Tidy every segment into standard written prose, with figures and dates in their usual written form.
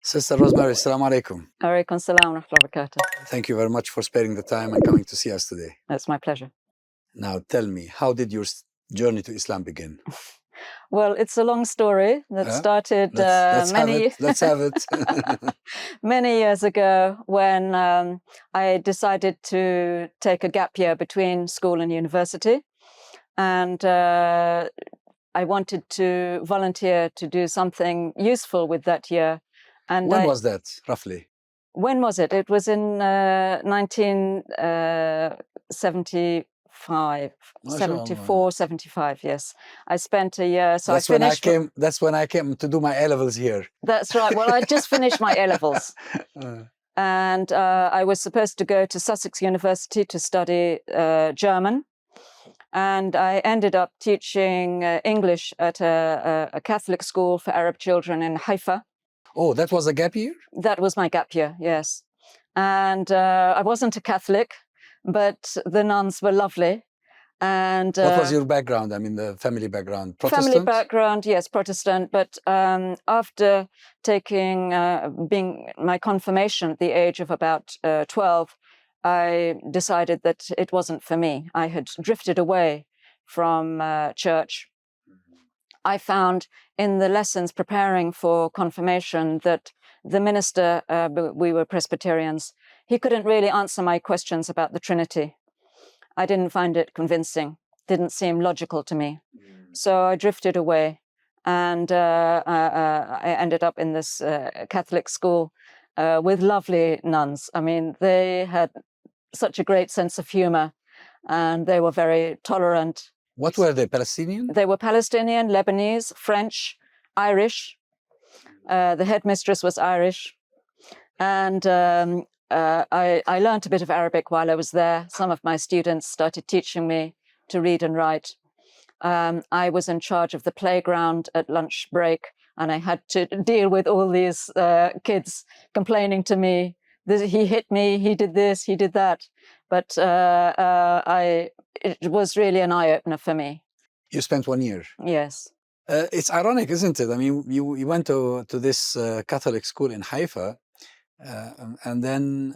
Sister Rosemary, assalamu alaikum. Alaikum salam wa rahmatullahi wa barakatuh. Thank you very much for sparing the time and coming to see us today. It's my pleasure. Now tell me, how did your journey to Islam begin? Well, it's a long story that started Let's have it. many years ago when I decided to take a gap year between school and university. And I wanted to volunteer to do something useful with that year. And When was that, roughly? When was it? It was in 1975, 74, 75, yes. I spent a year, so that's I finished... That's when I came to do my A-levels here. That's right. Well, I just finished my A-levels. And I was supposed to go to Sussex University to study German. And I ended up teaching English at a Catholic school for Arab children in Haifa. Oh, that was a gap year? That was my gap year, yes. And I wasn't a Catholic, but the nuns were lovely. And what was your background? I mean, the family background? Protestant? Family background, yes, Protestant. But after taking being my confirmation at the age of about 12, I decided that it wasn't for me. I had drifted away from church. I found in the lessons preparing for confirmation that the minister, we were Presbyterians, he couldn't really answer my questions about the Trinity. I didn't find it convincing, didn't seem logical to me. So I drifted away and I ended up in this Catholic school with lovely nuns. I mean, they had such a great sense of humor and they were very tolerant. What were they, Palestinian? They were Palestinian, Lebanese, French, Irish. The headmistress was Irish. And I learned a bit of Arabic while I was there. Some of my students started teaching me to read and write. I was in charge of the playground at lunch break, and I had to deal with all these kids complaining to me. He hit me, he did this, he did that. But it was really an eye-opener for me. You spent 1 year? Yes. It's ironic, isn't it? I mean, you went to this Catholic school in Haifa, and then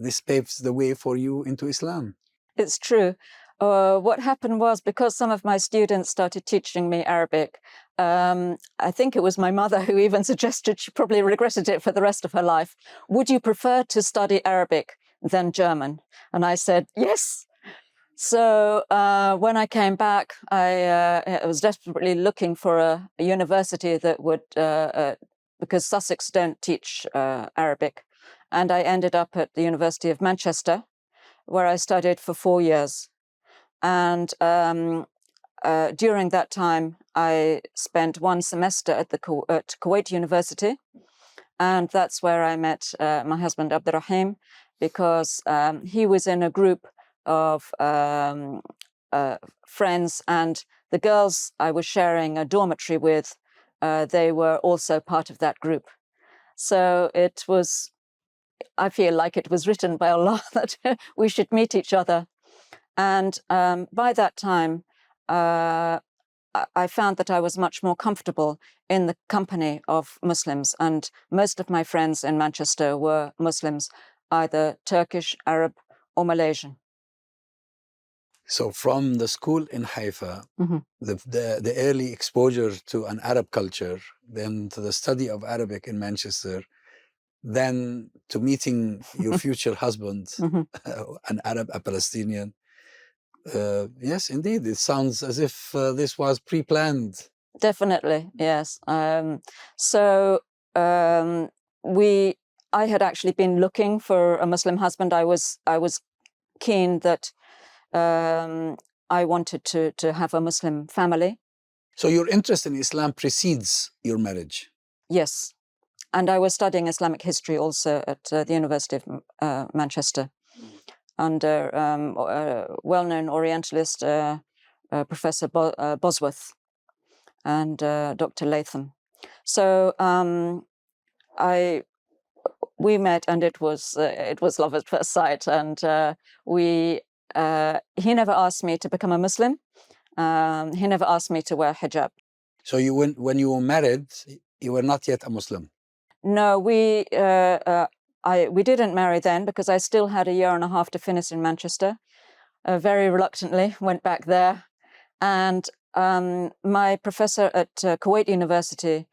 this paves the way for you into Islam. It's true. What happened was, because some of my students started teaching me Arabic, I think it was my mother who even suggested, she probably regretted it for the rest of her life, would you prefer to study Arabic than German? And I said, yes. So when I came back, I was desperately looking for a university that would, because Sussex don't teach Arabic. And I ended up at the University of Manchester, where I studied for 4 years. And during that time, I spent 1 semester at Kuwait University. And that's where I met my husband, Abdurrahim, because he was in a group of friends, and the girls I was sharing a dormitory with, they were also part of that group. So it was, I feel like it was written by Allah that we should meet each other. And by that time, I found that I was much more comfortable in the company of Muslims. And most of my friends in Manchester were Muslims, either Turkish, Arab, or Malaysian. So from the school in Haifa, the early exposure to an Arab culture, then to the study of Arabic in Manchester, then to meeting your future husband, an Arab, a Palestinian. Yes, indeed. It sounds as if this was pre-planned. Definitely, yes. I had actually been looking for a Muslim husband. I was keen that I wanted to have a Muslim family. So your interest in Islam precedes your marriage? Yes. And I was studying Islamic history also at the University of Manchester under a well-known Orientalist, Professor Bosworth and Dr. Latham. So we met, and it was love at first sight. And he never asked me to become a Muslim. He never asked me to wear hijab. So when you were married, you were not yet a Muslim? No, we didn't marry then because I still had a year and a half to finish in Manchester. Very reluctantly went back there. And my professor at Kuwait University,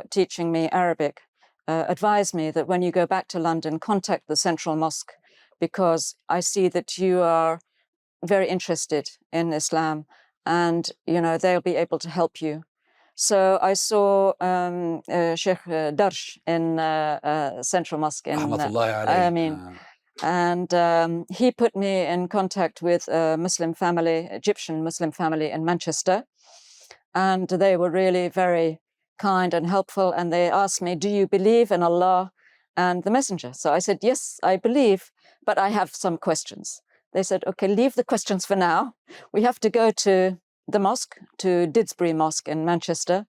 teaching me Arabic, advised me that when you go back to London, contact the Central Mosque, because I see that you are very interested in Islam and, you know, they'll be able to help you. So I saw Sheikh Darsh in Central Mosque in and he put me in contact with a Muslim family, Egyptian Muslim family in Manchester. And they were really very kind and helpful. And they asked me, do you believe in Allah and the Messenger? So I said, yes, I believe, but I have some questions. They said, okay, leave the questions for now. We have to go to the mosque, to Didsbury Mosque in Manchester.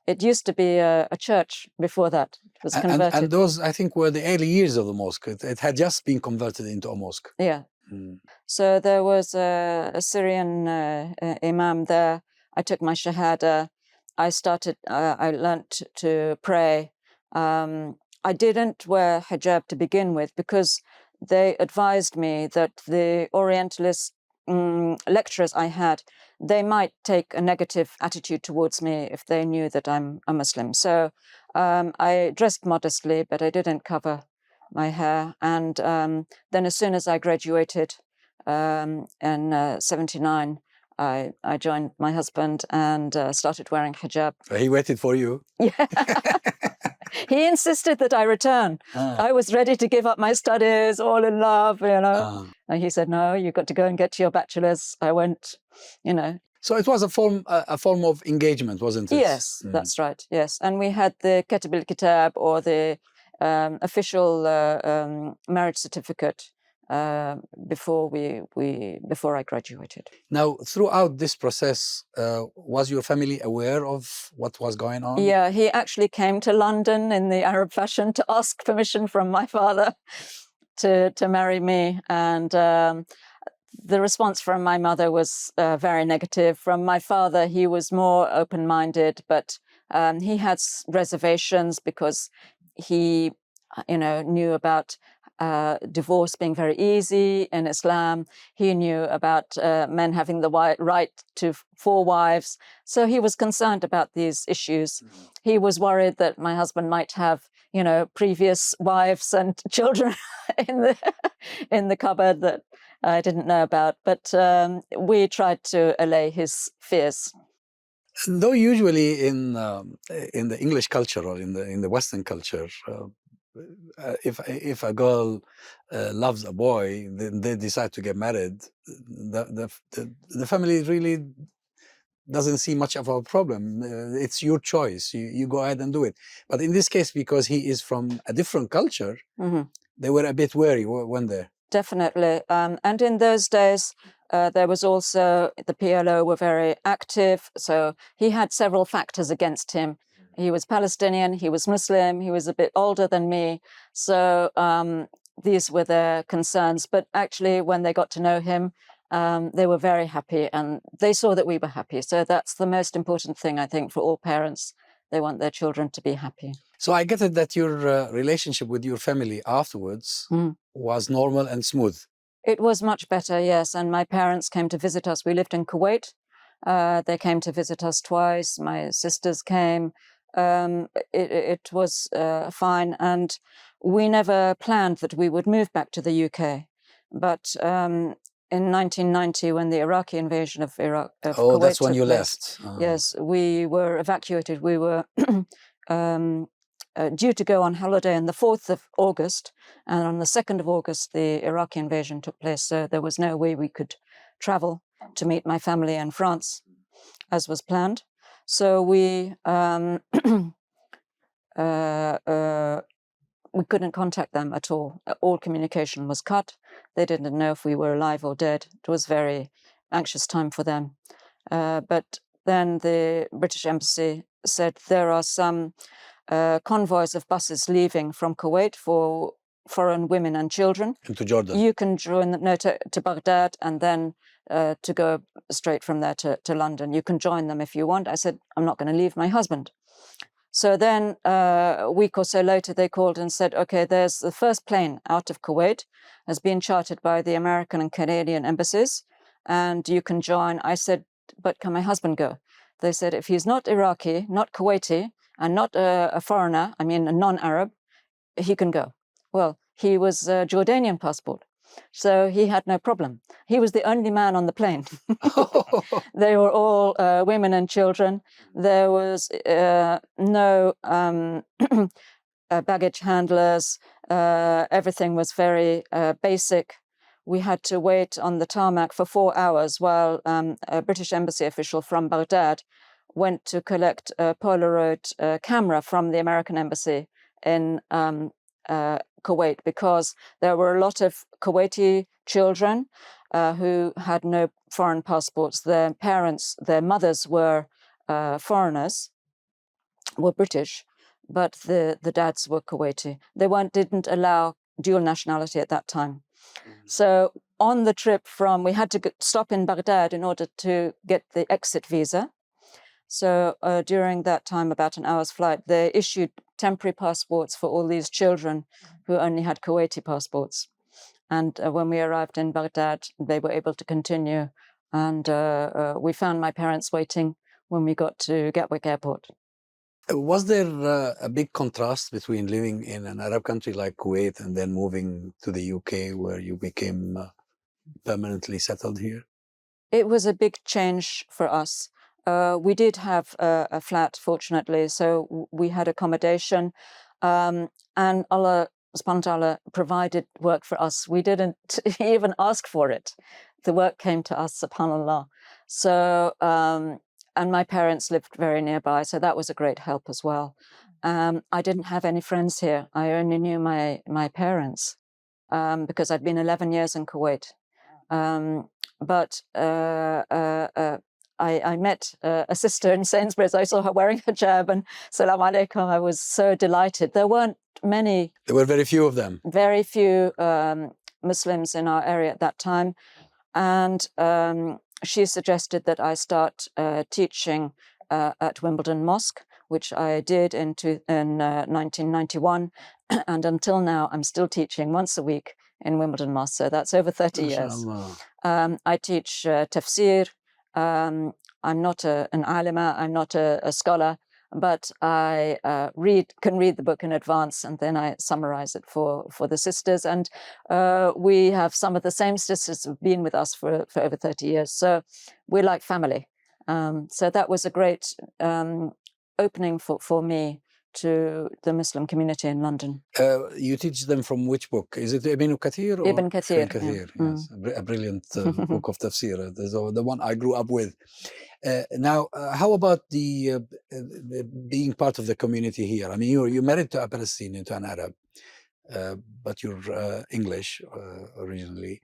It used to be a church before that. It was converted. And those, I think, were the early years of the mosque. It had just been converted into a mosque. Yeah. So there was a Syrian imam there. I took my shahada. I learnt to pray. I didn't wear hijab to begin with because they advised me that the Orientalist lecturers I had, they might take a negative attitude towards me if they knew that I'm a Muslim. So I dressed modestly, but I didn't cover my hair. And then as soon as I graduated in 79, I joined my husband and started wearing hijab. He waited for you? Yeah. He insisted that I return. I was ready to give up my studies, all in love, you know. And he said, no, you've got to go and get your bachelor's. I went, you know. So it was a form of engagement, wasn't it? Yes, that's right, yes. And we had the Katib al-Kitab, or the official marriage certificate before I graduated. Now, throughout this process, was your family aware of what was going on? Yeah, he actually came to London in the Arab fashion to ask permission from my father to marry me. And the response from my mother was very negative. From my father, he was more open-minded, but he had reservations because he, you know, knew about divorce being very easy in Islam. He knew about men having the right to 4 wives. So he was concerned about these issues. He was worried that my husband might have, you know, previous wives and children in the cupboard that I didn't know about. But we tried to allay his fears. Though usually in the English culture or in the Western culture, if a girl loves a boy, then they decide to get married, the family really doesn't see much of a problem. It's your choice. You go ahead and do it. But in this case, because he is from a different culture, they were a bit wary, weren't they? Definitely. And in those days, there was also, the PLO were very active. So he had several factors against him. He was Palestinian, he was Muslim, he was a bit older than me. So these were their concerns. But actually, when they got to know him, they were very happy and they saw that we were happy. So that's the most important thing, I think, for all parents. They want their children to be happy. So I get it that your relationship with your family afterwards was normal and smooth. It was much better, yes. And my parents came to visit us. We lived in Kuwait. They came to visit us twice. My sisters came. It was fine. And we never planned that we would move back to the UK. But in 1990, when the Iraqi invasion of Kuwait that's when you left. Yes, we were evacuated. We were due to go on holiday on the 4th of August. And on the 2nd of August, the Iraqi invasion took place. So there was no way we could travel to meet my family in France, as was planned. So we couldn't contact them at all. All communication was cut. They didn't know if we were alive or dead. It was a very anxious time for them. But then the British Embassy said there are some convoys of buses leaving from Kuwait for foreign women and children. Into Jordan. You can join to Baghdad and then to go straight from there to London. You can join them if you want. I said, I'm not going to leave my husband. So then a week or so later, they called and said, okay, there's the first plane out of Kuwait has been chartered by the American and Canadian embassies, and you can join. I said, but can my husband go? They said, if he's not Iraqi, not Kuwaiti, and not a foreigner, I mean a non-Arab, he can go. Well, he was a Jordanian passport, so he had no problem. He was the only man on the plane. They were all women and children. There was no baggage handlers. Everything was very basic. We had to wait on the tarmac for 4 hours while a British embassy official from Baghdad went to collect a Polaroid camera from the American embassy in Kuwait, because there were a lot of Kuwaiti children who had no foreign passports. Their parents, their mothers were foreigners, were British, but the dads were Kuwaiti. They didn't allow dual nationality at that time. So on the trip we had to stop in Baghdad in order to get the exit visa. So during that time, about an hour's flight, they issued temporary passports for all these children who only had Kuwaiti passports. And when we arrived in Baghdad, they were able to continue. And we found my parents waiting when we got to Gatwick Airport. Was there a big contrast between living in an Arab country like Kuwait and then moving to the UK, where you became permanently settled here? It was a big change for us. We did have a flat, fortunately, so we had accommodation, and Allah subhanahu wa ta'ala provided work for us. We didn't even ask for it. The work came to us, subhanAllah. So, and my parents lived very nearby, so that was a great help as well. I didn't have any friends here. I only knew my parents because I'd been 11 years in Kuwait. But I met a sister in Sainsbury's. I saw her wearing a hijab, and salam alaikum. I was so delighted. There weren't many. There were very few of them. Very few Muslims in our area at that time. And she suggested that I start teaching at Wimbledon Mosque, which I did in 1991. And until now, I'm still teaching once a week in Wimbledon Mosque. So that's over 30 years. I teach tafsir. I'm not an alima, I'm not a scholar, but I can read the book in advance, and then I summarize it for the sisters. And we have some of the same sisters who've been with us for over 30 years. So we're like family. So that was a great opening for me to the Muslim community in London. You teach them from which book? Is it Ibn Kathir? Or Ibn Kathir. Ibn Kathir, yes. A brilliant book of tafsir. The one I grew up with. Now, how about the being part of the community here? I mean, you're married to a Palestinian, to an Arab, but you're English originally.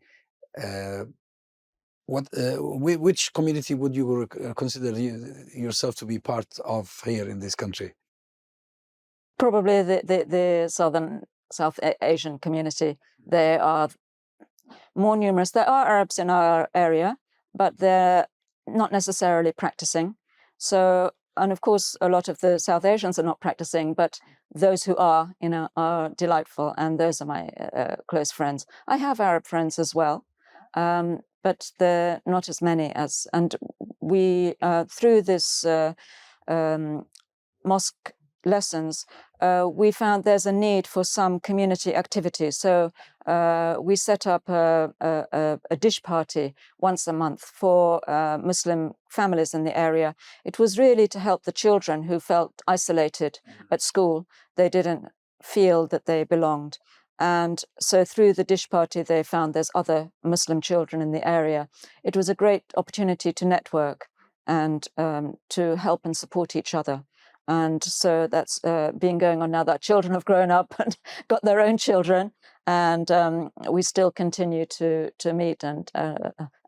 Which community would you consider yourself to be part of here in this country? Probably the South Asian community. They are more numerous. There are Arabs in our area, but they're not necessarily practicing. So, and of course, a lot of the South Asians are not practicing, but those who are, are delightful, and those are my close friends. I have Arab friends as well, but they're not as many as. And we, through this mosque lessons, we found there's a need for some community activities. So we set up a dish party once a month for Muslim families in the area. It was really to help the children who felt isolated at school. They didn't feel that they belonged. And so through the dish party, they found there's other Muslim children in the area. It was a great opportunity to network and to help and support each other. And so that's been going on now that children have grown up and got their own children. And we still continue to meet and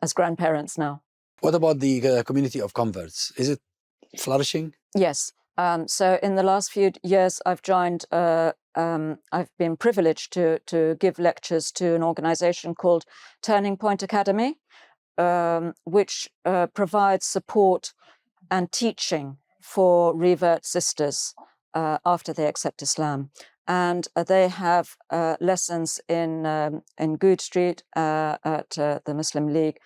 as grandparents now. What about the community of converts? Is it flourishing? Yes. So in the last few years, I've joined, I've been privileged to give lectures to an organization called Turning Point Academy, which provides support and teaching for revert sisters. after they accept Islam. And they have lessons in Good Street at the Muslim League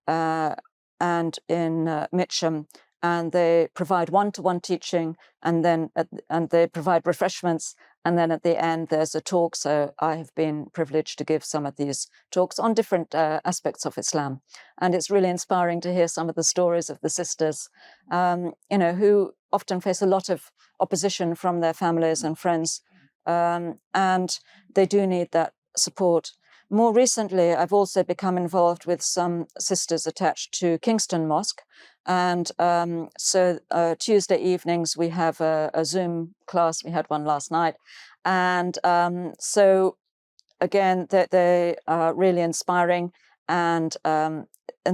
and in Mitcham, and they provide one-to-one teaching, and then and they provide refreshments, and then at the end there's a talk. So I have been privileged to give some of these talks on different aspects of Islam, and it's really inspiring to hear some of the stories of the sisters, who often face a lot of opposition from their families and friends, and they do need that support. More recently, I've also become involved with some sisters attached to Kingston Mosque. And so Tuesday evenings, we have a Zoom class. We had one last night. And so, again, they are really inspiring. And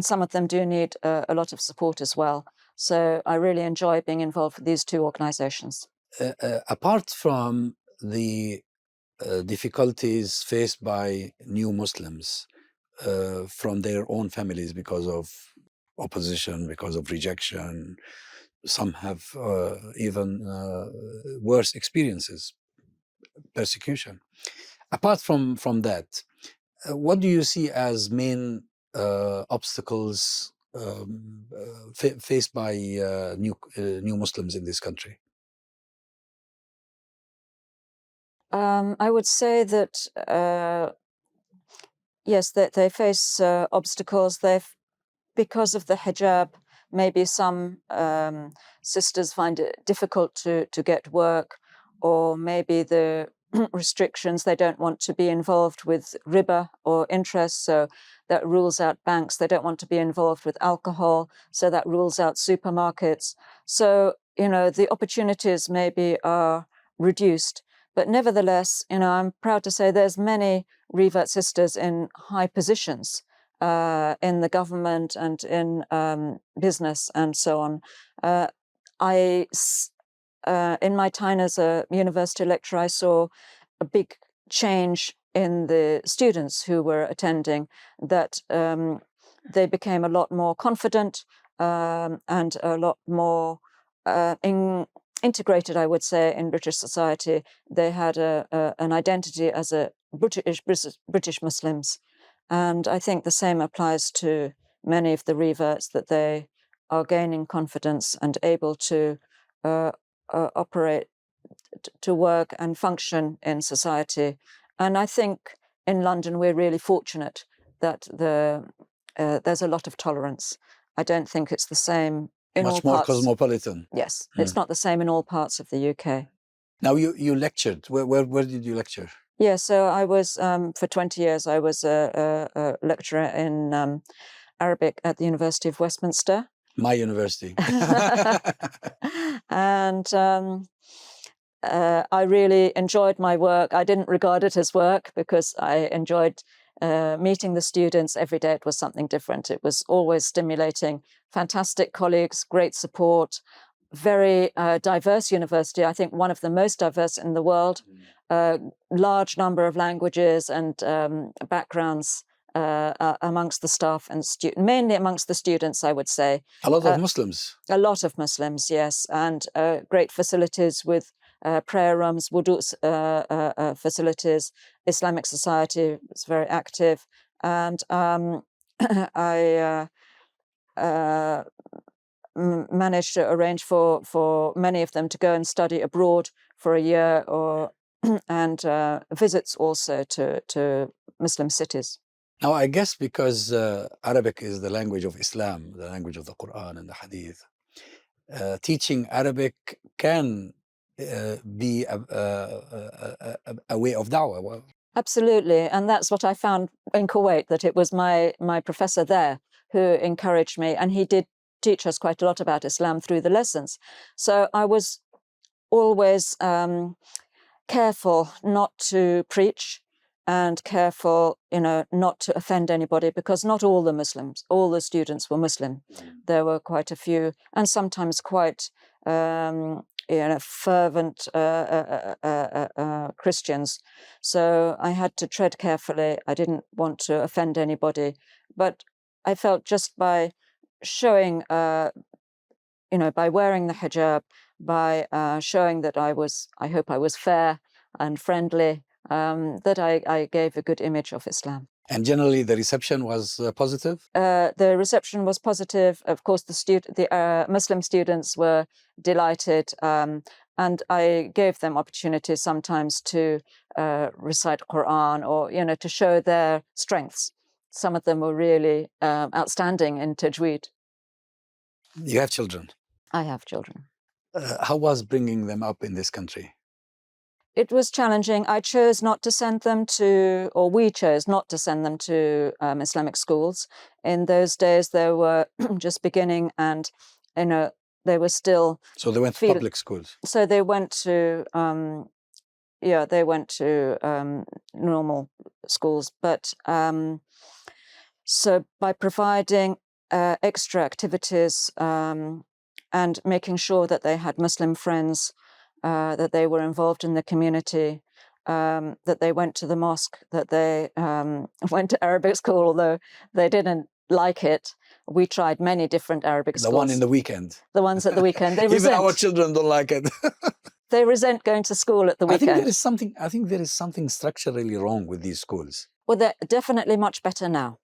some of them do need a lot of support as well. So I really enjoy being involved with these two organizations. Apart from the difficulties faced by new Muslims from their own families because of opposition, because of rejection. Some have even worse experiences, persecution. Apart from that, what do you see as main obstacles faced by new Muslims in this country? I would say that yes, that they face obstacles. Because of the hijab, maybe some sisters find it difficult to get work, or maybe the restrictions, they don't want to be involved with riba or interest, so that rules out banks. They don't want to be involved with alcohol, so that rules out supermarkets. So, the opportunities maybe are reduced. But nevertheless, I'm proud to say there's many revert sisters in high positions in the government and in business and so on. In my time as a university lecturer, I saw a big change in the students who were attending, that they became a lot more confident and a lot more integrated, I would say, in British society. They had an identity as a British Muslims. And I think the same applies to many of the reverts, that they are gaining confidence and able to operate, to work and function in society. And I think in London we're really fortunate that there's a lot of tolerance. I don't think it's the same in all parts. Much more cosmopolitan. Yes, it's not the same in all parts of the UK. Now you lectured. Where did you lecture? Yeah, so I was, for 20 years, I was a lecturer in Arabic at the University of Westminster. My university. And I really enjoyed my work. I didn't regard it as work because I enjoyed meeting the students. Every day it was something different. It was always stimulating. Fantastic colleagues, great support, very diverse university. I think one of the most diverse in the world. Large number of languages and backgrounds amongst the staff and mainly amongst the students, I would say. A lot of Muslims. A lot of Muslims, yes, and great facilities with prayer rooms, wudu facilities. Islamic Society was very active, and I managed to arrange for many of them to go and study abroad for a year, or and visits also to Muslim cities. Now, I guess because Arabic is the language of Islam, the language of the Quran and the Hadith, teaching Arabic can be a way of da'wah. Absolutely, and that's what I found in Kuwait, that it was my professor there who encouraged me, and he did teach us quite a lot about Islam through the lessons. So I was always careful not to preach, and careful, not to offend anybody, because not all the Muslims, all the students were Muslim. There were quite a few, and sometimes quite fervent Christians. So I had to tread carefully. I didn't want to offend anybody, but I felt just by showing by wearing the hijab, by showing that I hope I was fair and friendly, that I gave a good image of Islam. And generally, the reception was positive? The reception was positive. Of course, the Muslim students were delighted, and I gave them opportunities sometimes to recite Quran or, to show their strengths. Some of them were really outstanding in tajweed. You have children? I have children. How was bringing them up in this country? It was challenging. I chose not to send them to, or we chose not to send them to Islamic schools. In those days, they were just beginning, and they were still. So they went to public schools. So they went to, normal schools. But so by providing extra activities and making sure that they had Muslim friends, that they were involved in the community, that they went to the mosque, that they went to Arabic school, although they didn't like it. We tried many different Arabic schools. The one in the weekend. The ones at the weekend. They resent. Even our children don't like it. They resent going to school at the weekend. I think there is something structurally wrong with these schools. Well, they're definitely much better now.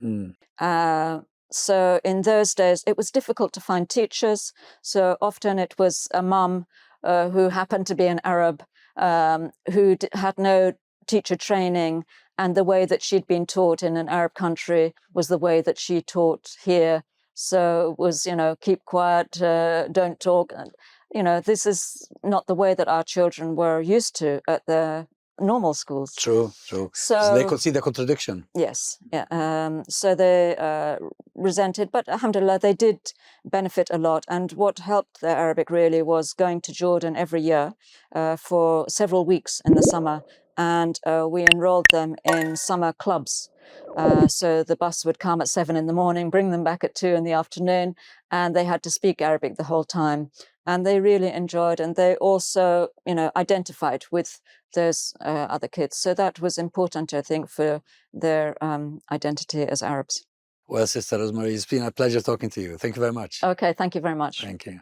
So in those days, it was difficult to find teachers. So often it was a mum who happened to be an Arab, who had no teacher training, and the way that she'd been taught in an Arab country was the way that she taught here. So it was, keep quiet, don't talk. This is not the way that our children were used to at the normal schools. True. So they could see the contradiction. Yes, yeah. So they resented, but alhamdulillah, they did benefit a lot. And what helped their Arabic really was going to Jordan every year for several weeks in the summer. And we enrolled them in summer clubs. So the bus would come at 7 a.m, bring them back at 2 p.m, and they had to speak Arabic the whole time. And they really enjoyed, and they also, identified with those other kids. So that was important, I think, for their identity as Arabs. Well, Sister Rosemary, it's been a pleasure talking to you. Thank you very much. Okay, thank you very much. Thank you.